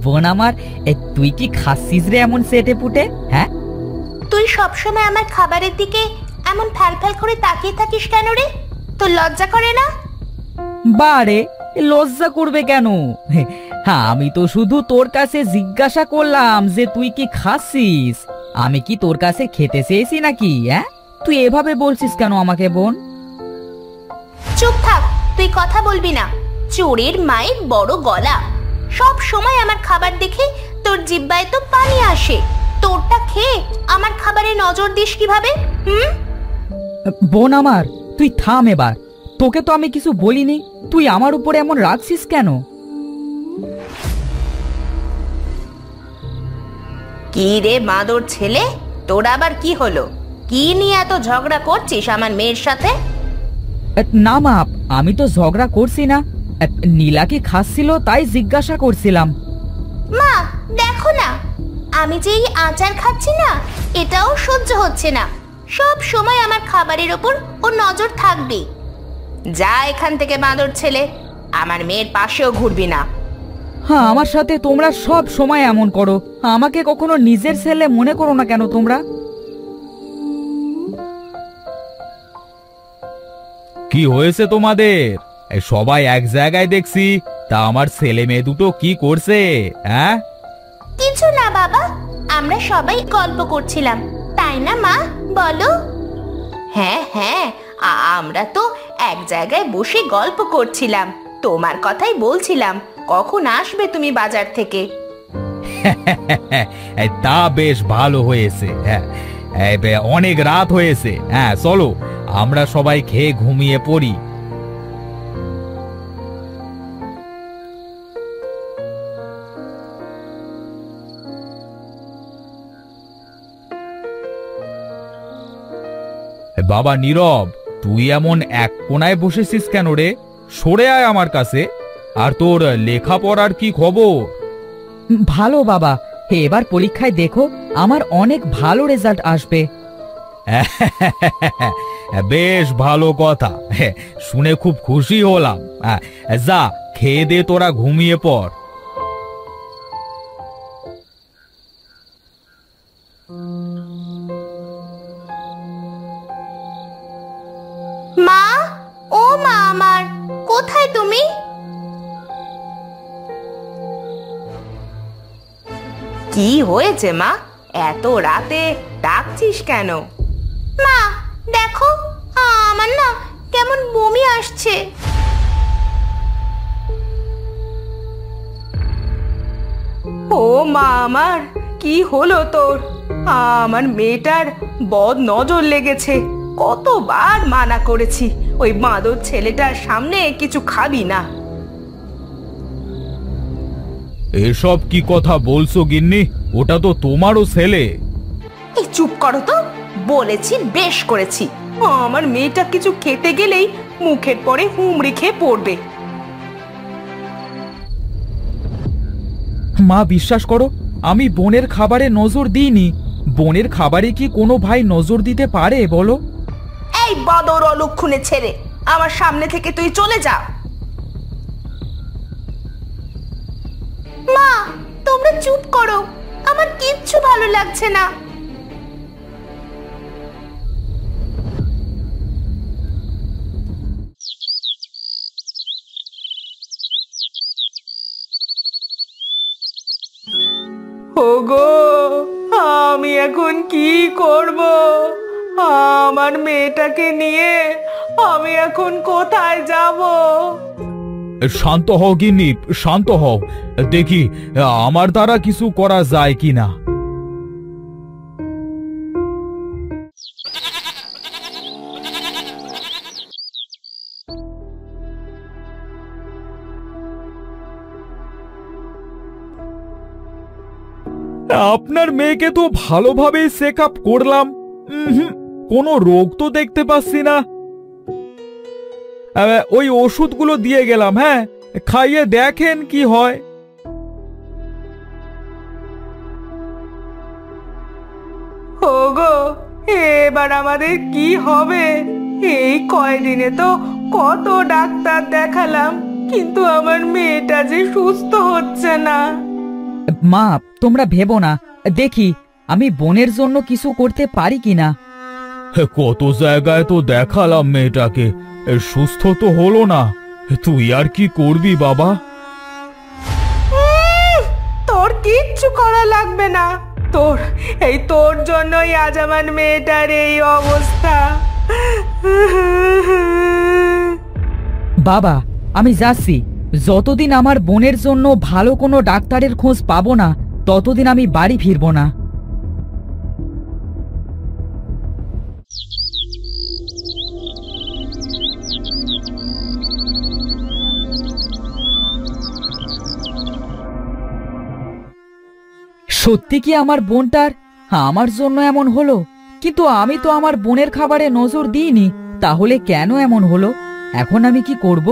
বোন আমার, তুই কি খাচ্ছিস রে এমন সেটে পুটে? হ্যাঁ, তুই সবসময় আমার খাবারের দিকে এমন ফ্যাল ফ্যাল করে তাকিয়ে থাকিস কেন রে? তোর লজ্জা করে না? বারে, লজ্জা করবে কেন? হ্যাঁ, আমি তো শুধু তোর কাছে জিজ্ঞাসা করলাম যে তুই কি খাচ্ছিস। আমি কি তোর কাছে খেতে চেয়েছি নাকি? হ্যাঁ, তুই এভাবে বলছিস কেন আমাকে বোন? চুপ থাক, তুই কথা বলবি না। চোরের মায়ের বড় গলা। সব সময় আমার খাবার দেখে তোর জিহ্বায় তো পানি আসে। তোরটা খেয়ে আমার খাবারে নজর দিস কিভাবে? বোন আমার, তুই থাম এবার। তোকে তো আমি কিছু বলিনি, তুই আমার উপরে এমন রাগছিস কেন? কি রে মাদর ছেলে, তোর আবার কি হলো? কি নিয়ে এত ঝগড়া করছিস আমার মেয়ের সাথে? না মা, আমি তো ঝগড়া করছি না। নীলা কি খাচ্ছিল তাই জিজ্ঞাসা করছিলাম। মা দেখো না, আমি যে এই আচার খাচ্ছি না, এটাও সহ্য হচ্ছে না। সব সময় আমার খাবারের ওপর ও নজর থাকবে। যা এখান থেকে বাঁদর ছেলে, আমার মেয়ের পাশেও ঘুরবি না। হ্যাঁ, আমার সাথে তোমরা সব সময় এমন করো। আমাকে কখনো নিজের ছেলে মনে করো না কেন তোমরা? কি হয়েছে তোমাদের? সবাই এক জায়গায় দেখছি, তা আমার ছেলে মেয়ে দুটো কি করছে? হ্যাঁ, কিছু না বাবা, আমরা সবাই গল্প করছিলাম, তাই না মা? বলো। হ্যাঁ হ্যাঁ, আমরা তো এক জায়গায় বসে গল্প করছিলাম, তোমার কথাই বলছিলাম। কখন আসবে তুমি বাজার থেকে? তা বেশ ভালো হয়েছে। হ্যাঁ, অনেক রাত হয়েছে। হ্যাঁ, চলো আমরা সবাই খেয়ে ঘুমিয়ে পড়ি। বাবা নীরব, তুই এমন এক কোনায় বসেছিস কেন রে? সরে আয় আমার কাছে। আর তোর লেখাপড়ার কি খবর? ভালো বাবা, এবার পরীক্ষায় দেখো আমার অনেক ভালো রেজাল্ট আসবে। বেশ ভালো কথা, শুনে খুব খুশি হলাম। যা, খেয়ে দে, তোরা ঘুমিয়ে পড়। মা, ও মা আমার, কোথায় তুমি? কি হয়েছে মা, এত রাতে ডাকছিস কেন? মা দেখো, আমার না কেমন বমি আসছে। ও মা আমার, কি হলো তোর? আমার মেয়েটার বদ নজর লেগেছে। কতবার মানা করেছি ওই বাঁদর ছেলেটার সামনে কিছু খাবি না। এসব কি কথা বলছো গিন্নি? ওটা তো তোমারও ছেলে। এই চুপ করো তো, বলেছি বেশ করেছি। আমার মেয়েটা কিছু খেতে গেলেই মুখের পরে হুমড়ি খেয়ে পড়বে। মা বিশ্বাস করো, আমি বোনের খাবারে নজর দিইনি। বোনের খাবারে কি কোনো ভাই নজর দিতে পারে বলো? এই বাদর অলক্ষণে ছেলে, আমার সামনে থেকে তুই চলে যা। মা তোমরা চুপ করো, আমার কিচ্ছু ভালো লাগছে না। ওগো, আমি এখন কি করব? আমার মেয়েটাকে নিয়ে আমি এখন কোথায় যাব? শান্ত হও গিন্নি, শান্ত হও। দেখি আমার দ্বারা কিছু করা যায় কিনা। আপনার মেয়েকে তো ভালোভাবেই চেক আপ করলাম, কোনো রোগ তো দেখতে পাচ্ছি না। ওই ওষুধগুলো দিয়ে গেলাম, হ্যাঁ, খাইয়ে দেখেন কি হয়। ওগো, এবার আমাদের কি হবে? এই কয়দিনে তো কত ডাক্তার দেখালাম, কিন্তু আমার মেয়েটা যে সুস্থ হচ্ছে না। মা, তোমরা ভেবো না, দেখি আমি বোনের জন্য কিছু করতে পারি কিনা। কত জায়গায় তো দেখালাম মেয়েটাকে, সুস্থ তো হলো না। তুই আর কি করবি বাবা? তোর কিচ্ছু করা লাগবে না। তোর জন্যই আজ আমার মেয়েটার এই অবস্থা। বাবা, আমি যাচ্ছি। যতদিন আমার বোনের জন্য ভালো কোনো ডাক্তারের খোঁজ পাবো না, ততদিন আমি বাড়ি ফিরবো না। সত্যি কি আমার বোনটার আমার জন্য এমন হলো? কিন্তু আমি তো আমার বোনের খাবারে নজর দিইনি, তাহলে কেন এমন হলো? এখন আমি কি করব?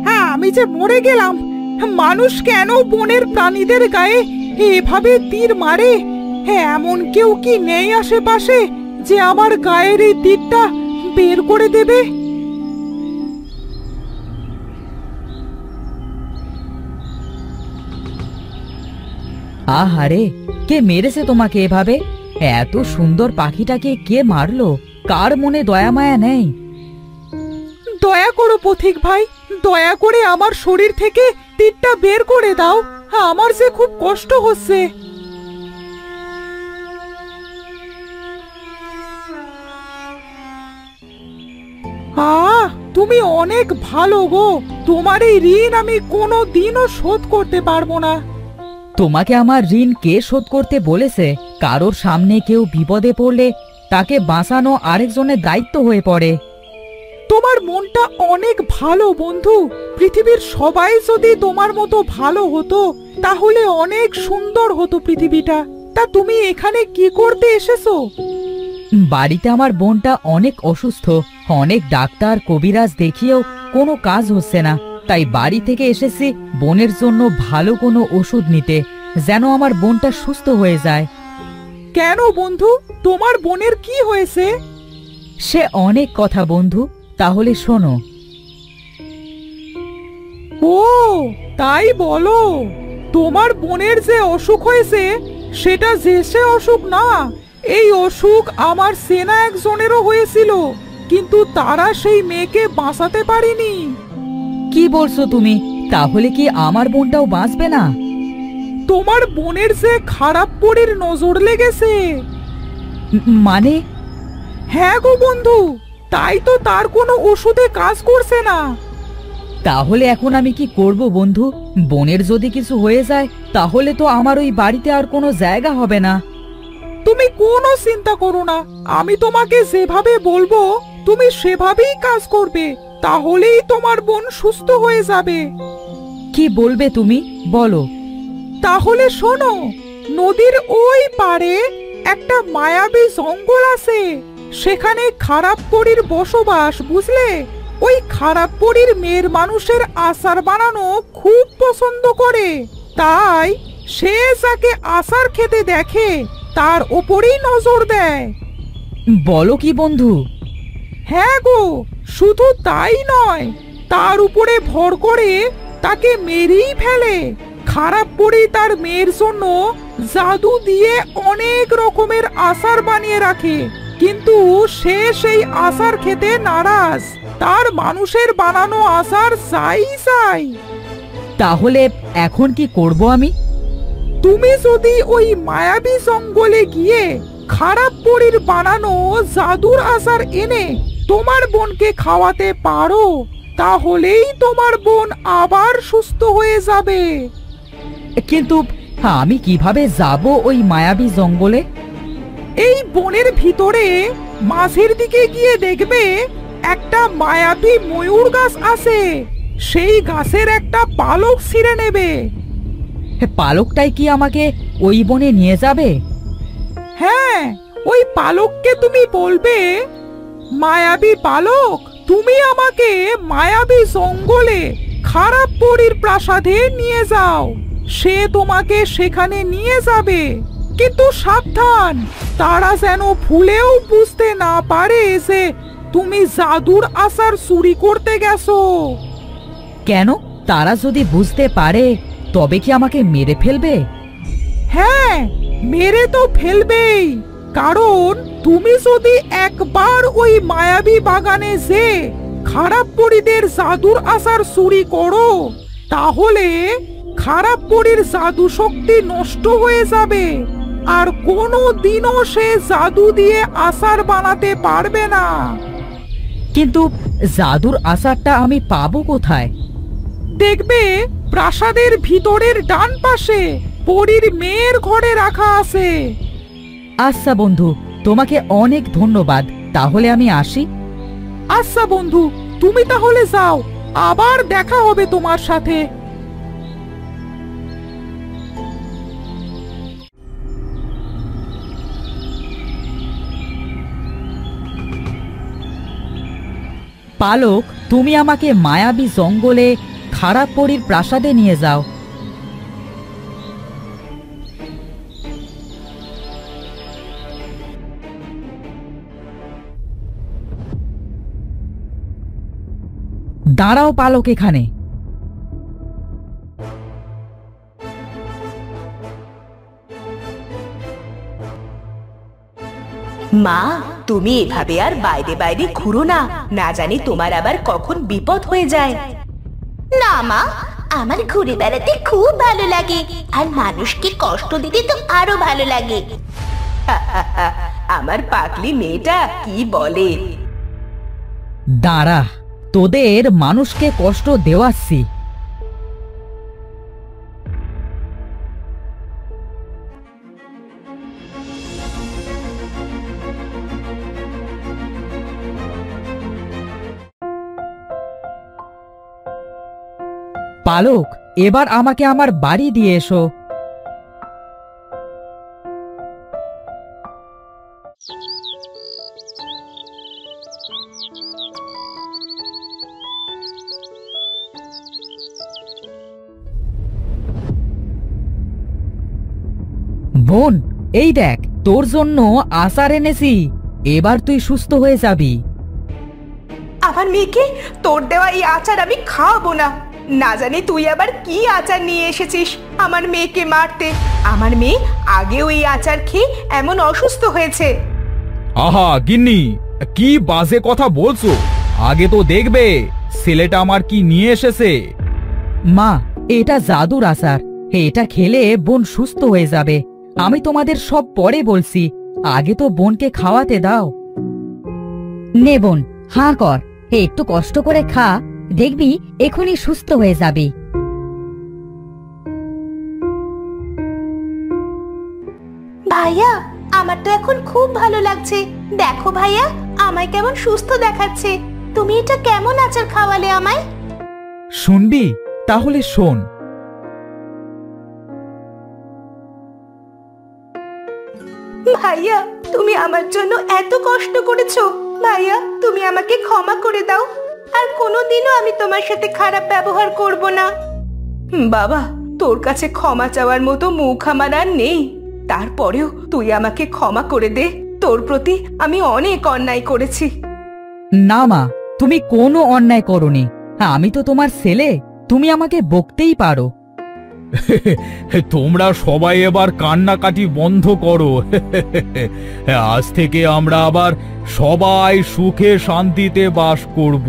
হ্যাঁ, আমি যে মরে গেলাম। মানুষ কেন বনের প্রাণীদের গায়ে এভাবে তীর মারে? হ্যাঁ, এমন কেউ কি নেই আশেপাশে যে আমার গায়ের এই তীরটা বের করে দেবে? আহারে, কে মেরেছে তোমাকে এভাবে? এত সুন্দর পাখিটাকে কে মারলো? কার মনে দয়া মায়া নেই? দয়া করো পথিক ভাই, দয়া করে আমার শরীর থেকে তীরটা বের করে দাও। আমার যে খুব কষ্ট হচ্ছে। তুমি অনেক ভালো গো। তোমার এই ঋণ আমি কোনোদিনও শোধ করতে পারবো না। তোমাকে আমার ঋণ কে শোধ করতে বলেছে? কারোর সামনে কেউ বিপদে পড়লে তাকে বাঁচানো আরেকজনের দায়িত্ব হয়ে পড়ে। তোমার মনটা অনেক ভালো বন্ধু। পৃথিবীর সবাই যদি তোমার মতো ভালো হতো তাহলে অনেক সুন্দর হতো পৃথিবীটা। তা তুমি এখানে কি করতে এসেছো? বাড়িতে আমার বোনটা অনেক অসুস্থ, অনেক ডাক্তার কবিরাজ দেখিয়েও কোনো কাজ হচ্ছে না। তাই বাড়ি থেকে এসেছি বোনের জন্য ভালো কোনো ওষুধ নিতে, যেন আমার বোনটা সুস্থ হয়ে যায়। কেন বন্ধু, তোমার বোনের কি হয়েছে? সে অনেক কথা বন্ধু, তাহলে শোনো। ও তাই বলো। তোমার বোনের যে অসুখ হয়েছে সেটা যে সে অসুখ না। এই অসুখ আমার সেনা একজনেরও হয়েছিল, কিন্তু তারা সেই মেয়েকে বাঁচাতে পারেনি। কি বলছো তুমি? তাহলে কি আমার বোনটাও বাঁচবে না? তোমার বোনের যে খারাপ পরীর নজর লেগেছে। মানে? হ্যাঁ গো বন্ধু, তাই তো তার কোনো ওষুধে কাজ করছে না। তাহলে এখন আমি কি করব বন্ধু? বোনের যদি কিছু হয়ে যায় তাহলে তো আমার ওই বাড়িতে আর কোনো জায়গা হবে না। তুমি কোনো চিন্তা করো না, আমি তোমাকে যেভাবে বলবো তুমি সেভাবেই কাজ করবে, তাহলেই তোমার বোন সুস্থ হয়ে যাবে। কি বলবে তুমি, বলো। তাহলে শোনো, নদীর ওই পারে একটা মায়াবী জঙ্গল আছে। সেখানে খারাপ পরীর বসবাস, বুঝলে? ওই খারাপ পরীর মেয়ের মানুষের আচার বানানো খুব পছন্দ করে। তাই সে যাকে আচার খেতে দেখে তার ওপরেই নজর দেয়। বলো কি বন্ধু? হ্যাঁ গো, শুধু তাই নয়, তার উপরে ভর করে তাকে মেরেই ফেলে। খারাপ পরী তার মেয়ের জন্য জাদু দিয়ে অনেক রকমের আচার বানিয়ে রাখে, কিন্তু সে সেই আচার খেতে নারাজ। তার মানুষের বানানো আচার চাই চাই। তাহলে এখন কি করব আমি? তুমি যদি ওই মায়াবী জঙ্গলে গিয়ে খারাপ পরীর বানানো জাদুর আচার এনে তোমার বোনকে খাওয়াতে পারো, তাহলেই তোমার বোন আবার সুস্থ হয়ে যাবে। কিন্তু আমি কিভাবে যাব ওই মায়াবী জঙ্গলে? এই বনের ভিতরে মাঝের দিকে গিয়ে দেখবে একটা মায়াবী ময়ূর গাছ আছে। সেই গাছের একটা পালক ছিঁড়ে নেবে। পালকটাই কি আমাকে ওই বনে নিয়ে যাবে? হ্যাঁ, ওই পালককে তুমি বলবে, মায়াবী পালক, তুমি আমাকে মায়াবী জঙ্গলে খারাপ পরীর প্রাসাদে নিয়ে যাও। সে তোমাকে সেখানে নিয়ে যাবে, কিন্তু সাবধান, তারা যেন ভুলেও বুঝতে না পারে যে তুমি জাদুর আচার চুরি করতে গেছো। কেন? তারা যদি বুঝতে পারে তবে কি আমাকে মেরে ফেলবে? হ্যাঁ, মেরে তো ফেলবেই। কারণ তুমি যদি একবার ওই মায়াবী বাগানে যে খারাপ পরীদের জাদুর আসার চুরি করো, তাহলে খারাপ পরীর জাদু শক্তি নষ্ট হয়ে যাবে, আর কোনো দিনও সে জাদু দিয়ে আচার বানাতে পারবে না। কিন্তু জাদুর আচারটা আমি পাবো কোথায়? দেখবে প্রাসাদের ভিতরের ডান পাশে পরীর মেয়ের ঘরে রাখা আছে। আচ্ছা বন্ধু, তোমাকে অনেক ধন্যবাদ। তাহলে আমি আসি। আচ্ছা বন্ধু, তুমি তাহলে যাও, আবার দেখা হবে তোমার সাথে। পালক, তুমি আমাকে মায়াবী জঙ্গলে খারাপ পরীর প্রাসাদে নিয়ে যাও। দাঁড়াও পালক এখানে। মা, তুমি এভাবে আর বাইরে বাইরে ঘুরো না, না জানি তোমার আবার কখন বিপদ হয়ে যায়। না মা, আমার ঘুরে বেড়াতে খুব ভালো লাগে, আর মানুষকে কষ্ট দিতে তো আরো ভালো লাগে। আমার পাগলি মেয়েটা কি বলে। দাঁড়া, তোদের মানুষকে কষ্ট দেওয়াচ্ছি। পালক, এবার আমাকে আমার বাড়ি দিয়ে এসো। বোন, এই দেখ, তোর জন্য আচার এনেছি। এবার তুই সুস্থ হয়ে যাবি। আমার মেয়েকে তোর দেওয়া এই আচার আমি খাওয়াবো না। না জানি তুই আবার কি আচার নিয়ে এসেছিস আমার মেয়েকে মারতে। আমার মেয়ে আগেও এই আচার খেয়ে এমন অসুস্থ হয়েছে। আহা গিন্নি, কি বাজে কথা বলছো? আগে তো দেখবে ছেলেটা আমার কি নিয়ে এসেছে। মা, এটা জাদুর আচার। এটা খেলে বোন সুস্থ হয়ে যাবে। আমি তোমাদের সব পরে বলছি, আগে তো বোনকে খাওয়াতে দাও। নে বোন, হাঁ কর, একটু কষ্ট করে খা, দেখবি এখনই সুস্থ হয়ে যাবি। ভাইয়া, আমার তো এখন খুব ভালো লাগছে। দেখো ভাইয়া, আমায় কেমন সুস্থ দেখাচ্ছে। তুমি এটা কেমন আচার খাওয়ালে আমায়? শুনবি? তাহলে শোন। ভাইয়া, তুমি আমার জন্য এত কষ্ট করেছো। ভাইয়া, তুমি আমাকে ক্ষমা করে দাও, আর কোনোদিনও আমি তোমার সাথে খারাপ ব্যবহার করব না। বাবা, তোর কাছে ক্ষমা চাওয়ার মতো মুখ আমার আর নেই। তারপরেও তুই আমাকে ক্ষমা করে দে। তোর প্রতি আমি অনেক অন্যায় করেছি। না মা, তুমি কোনো অন্যায় করোনি। আমি তো তোমার ছেলে, তুমি আমাকে বকতেই পারো। তোমরা সবাই এবার কান্নাকাটি বন্ধ করো। আজ থেকে আমরা আবার সবাই সুখে শান্তিতে বাস করব।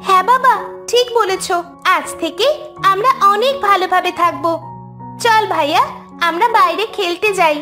হ্যাঁ বাবা, ঠিক বলেছো। আজ থেকে আমরা অনেক ভালোভাবে থাকবো। চল ভাইয়া, আমরা বাইরে খেলতে যাই।